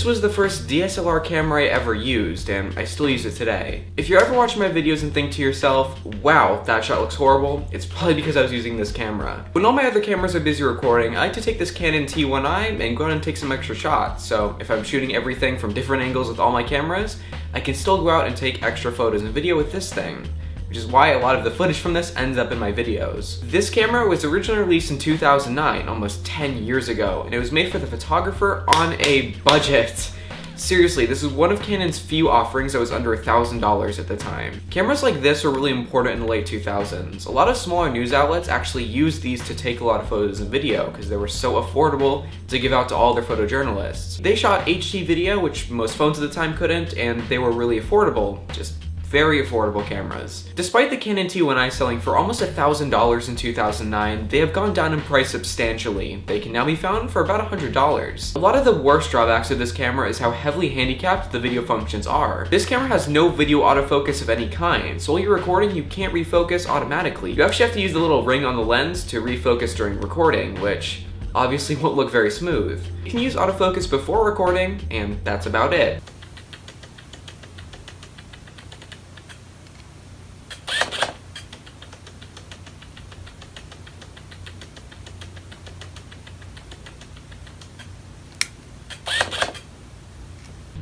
This was the first DSLR camera I ever used, and I still use it today. If you're ever watching my videos and think to yourself, wow, that shot looks horrible, it's probably because I was using this camera. When all my other cameras are busy recording, I like to take this Canon T1i and go out and take some extra shots. So if I'm shooting everything from different angles with all my cameras, I can still go out and take extra photos and video with this thing, which is why a lot of the footage from this ends up in my videos. This camera was originally released in 2009, almost 10 years ago, and it was made for the photographer on a budget. Seriously, this is one of Canon's few offerings that was under $1,000 at the time. Cameras like this were really important in the late 2000s. A lot of smaller news outlets actually used these to take a lot of photos and video because they were so affordable to give out to all their photojournalists. They shot HD video, which most phones at the time couldn't, and they were really affordable, just very affordable cameras. Despite the Canon T1i selling for almost $1,000 in 2009, they have gone down in price substantially. They can now be found for about $100. A lot of the worst drawbacks of this camera is how heavily handicapped the video functions are. This camera has no video autofocus of any kind, so while you're recording, you can't refocus automatically. You actually have to use the little ring on the lens to refocus during recording, which obviously won't look very smooth. You can use autofocus before recording, and that's about it.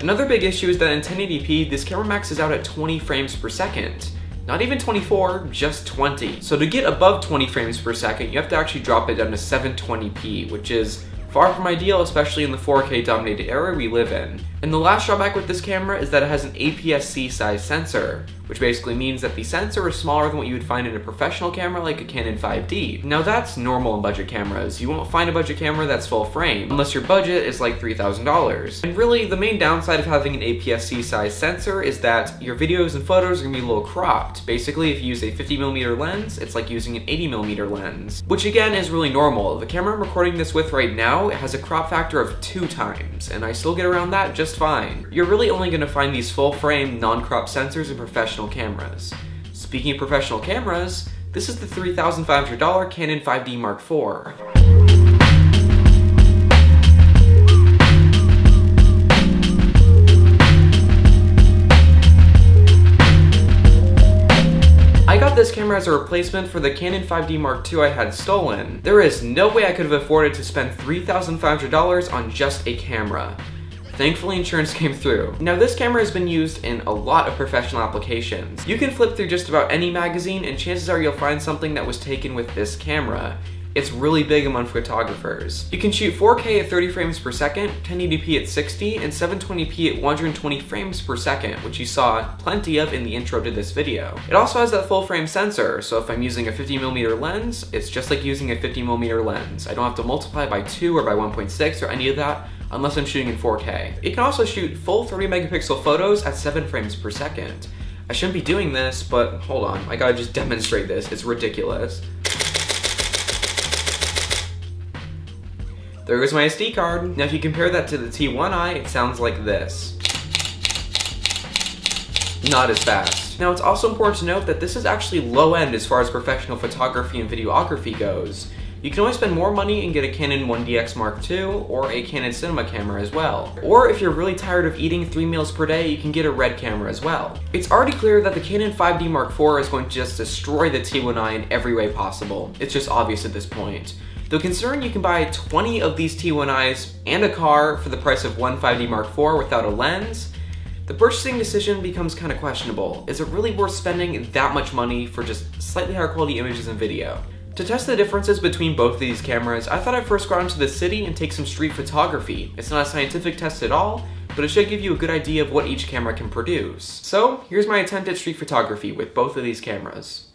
Another big issue is that in 1080p, this camera maxes out at 20 frames per second. Not even 24, just 20. So to get above 20 frames per second, you have to actually drop it down to 720p, which is far from ideal, especially in the 4K dominated era we live in. And the last drawback with this camera is that it has an APS-C size sensor, which basically means that the sensor is smaller than what you would find in a professional camera like a Canon 5D. Now that's normal in budget cameras. You won't find a budget camera that's full frame, unless your budget is like $3,000. And really, the main downside of having an APS-C size sensor is that your videos and photos are gonna be a little cropped. Basically, if you use a 50mm lens, it's like using an 80mm lens, which again is really normal. The camera I'm recording this with right now, it has a crop factor of 2 times, and I still get around that just fine. You're really only gonna find these full frame, non-crop sensors in professional cameras. Speaking of professional cameras, this is the $3,500 Canon 5D Mark IV. I got this camera as a replacement for the Canon 5D Mark II I had stolen. There is no way I could have afforded to spend $3,500 on just a camera. Thankfully, insurance came through. Now, this camera has been used in a lot of professional applications. You can flip through just about any magazine and chances are you'll find something that was taken with this camera. It's really big among photographers. You can shoot 4K at 30 frames per second, 1080p at 60, and 720p at 120 frames per second, which you saw plenty of in the intro to this video. It also has that full frame sensor, so if I'm using a 50mm lens, it's just like using a 50mm lens. I don't have to multiply by 2 or by 1.6 or any of that, unless I'm shooting in 4K. It can also shoot full 30 megapixel photos at 7 frames per second. I shouldn't be doing this, but hold on, I gotta just demonstrate this, it's ridiculous. There goes my SD card. Now if you compare that to the T1i, it sounds like this. Not as fast. Now it's also important to note that this is actually low end as far as professional photography and videography goes. You can always spend more money and get a Canon 1DX Mark II or a Canon Cinema camera as well. Or if you're really tired of eating 3 meals per day, you can get a RED camera as well. It's already clear that the Canon 5D Mark IV is going to just destroy the T1i in every way possible. It's just obvious at this point. Though considering you can buy 20 of these T1is and a car for the price of one 5D Mark IV without a lens, the purchasing decision becomes kind of questionable. Is it really worth spending that much money for just slightly higher quality images and video? To test the differences between both of these cameras, I thought I'd first go out into the city and take some street photography. It's not a scientific test at all, but it should give you a good idea of what each camera can produce. So here's my attempt at street photography with both of these cameras.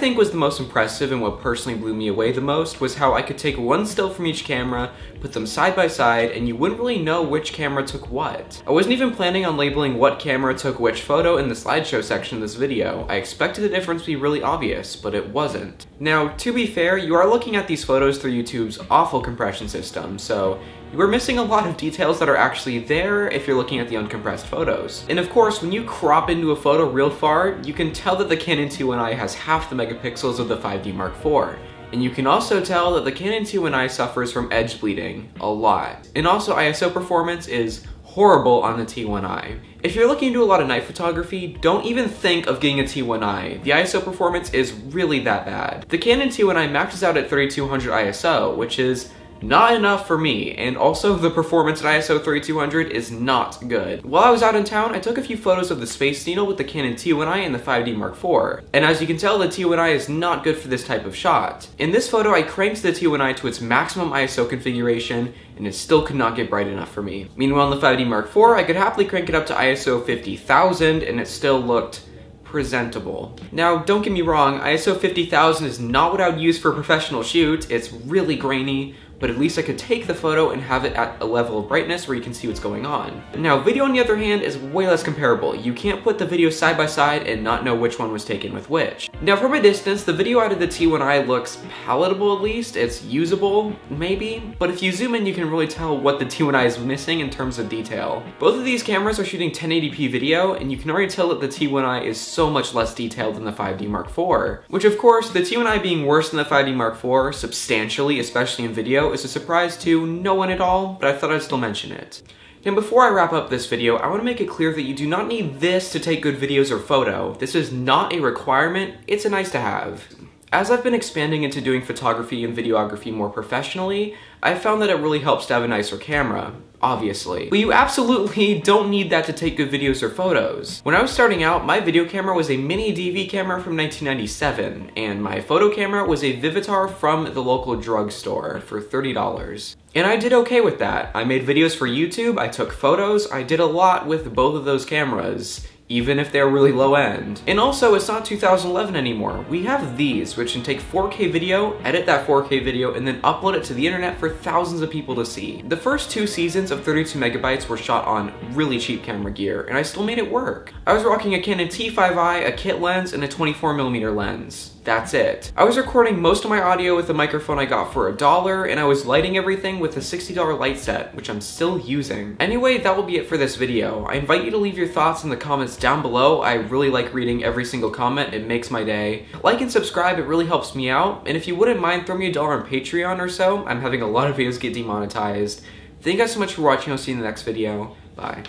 think was the most impressive and what personally blew me away the most was how I could take one still from each camera, put them side by side, and you wouldn't really know which camera took what. I wasn't even planning on labeling what camera took which photo in the slideshow section of this video. I expected the difference to be really obvious, but it wasn't. Now, to be fair, you are looking at these photos through YouTube's awful compression system, so you are missing a lot of details that are actually there if you're looking at the uncompressed photos. And of course, when you crop into a photo real far, you can tell that the Canon 2i has half the megapixels of the 5D Mark IV. And you can also tell that the Canon 2i suffers from edge bleeding a lot. And also ISO performance is horrible on the T1i. If you're looking to do a lot of night photography, don't even think of getting a T1i. The ISO performance is really that bad. The Canon 2i maxes out at 3200 ISO, which is not enough for me, and also the performance at ISO 3200 is not good. While I was out in town, I took a few photos of the Space Needle with the Canon T1i and the 5D Mark IV, and as you can tell, the T1i is not good for this type of shot. In this photo, I cranked the T1i to its maximum ISO configuration, and it still could not get bright enough for me. Meanwhile, in the 5D Mark IV, I could happily crank it up to ISO 50,000, and it still looked presentable. Now, don't get me wrong, ISO 50,000 is not what I would use for a professional shoot. It's really grainy, but at least I could take the photo and have it at a level of brightness where you can see what's going on. Now, video on the other hand is way less comparable. You can't put the videos side by side and not know which one was taken with which. Now, from a distance, the video out of the T1i looks palatable at least. It's usable, maybe, but if you zoom in, you can really tell what the T1i is missing in terms of detail. Both of these cameras are shooting 1080p video, and you can already tell that the T1i is so much less detailed than the 5D Mark IV, which of course, the T1i being worse than the 5D Mark IV, substantially, especially in video, is a surprise to no one at all, but I thought I'd still mention it. And before I wrap up this video, I want to make it clear that you do not need this to take good videos or photo. This is not a requirement, it's a nice to have. As I've been expanding into doing photography and videography more professionally, I've found that it really helps to have a nicer camera, obviously. But you absolutely don't need that to take good videos or photos. When I was starting out, my video camera was a mini DV camera from 1997, and my photo camera was a Vivitar from the local drugstore for $30. And I did okay with that. I made videos for YouTube, I took photos, I did a lot with both of those cameras, even if they're really low end. And also, it's not 2011 anymore. We have these, which can take 4K video, edit that 4K video, and then upload it to the internet for thousands of people to see. The first 2 seasons of 32 megabytes were shot on really cheap camera gear, and I still made it work. I was rocking a Canon T5i, a kit lens, and a 24mm lens. That's it. I was recording most of my audio with a microphone I got for $1, and I was lighting everything with a $60 light set, which I'm still using. Anyway, that will be it for this video. I invite you to leave your thoughts in the comments down below. I really like reading every single comment, it makes my day. Like and subscribe, it really helps me out, and if you wouldn't mind, throw me $1 on Patreon or so. I'm having a lot of videos get demonetized. Thank you guys so much for watching, I'll see you in the next video. Bye.